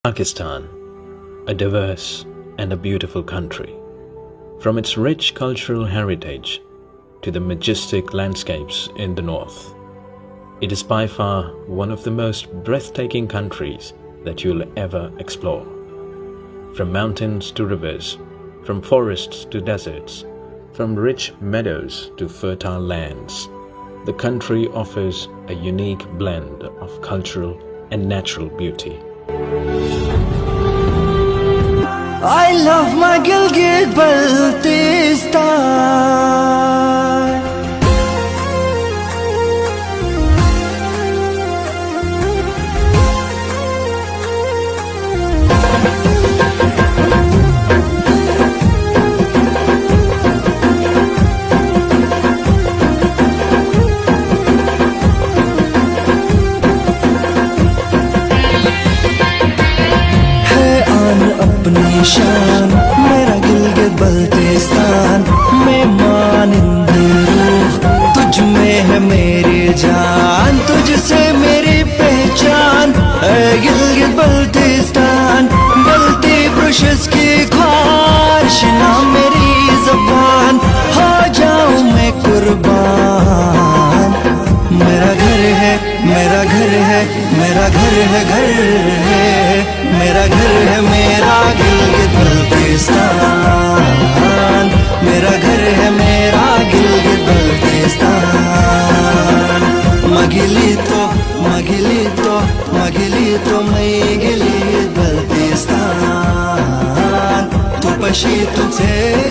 Pakistan, a diverse and a beautiful country. From its rich cultural heritage to the majestic landscapes in the north, it is by far one of the most breathtaking countries that you'll ever explore. From mountains to rivers, from forests to deserts, from rich meadows to fertile lands, the country offers a unique blend of cultural and natural beauty. I love my Gilgit-Baltistan. अपनी शान मेरा गिलगित-बल्तिस्तान में मानिंदे रूह तुझ में है मेरी जान, तुझसे मेरी पहचान है गिलगित-बल्तिस्तान। गलती ब्रुशेस की ख्वाहिश ना मेरी ज़बान, हो जाऊं मैं कुर्बान। मेरा घर है, मेरा घर है, मेरा घर है, घर है, मेरा घर है, मेरा गिलगित-बल्तिस्तान। मेरा घर है, मेरा गिलगित-बल्तिस्तान। मगिलितो मगिलितो मगिलितो मैं गिलगित-बल्तिस्तान। तू पशी तुझे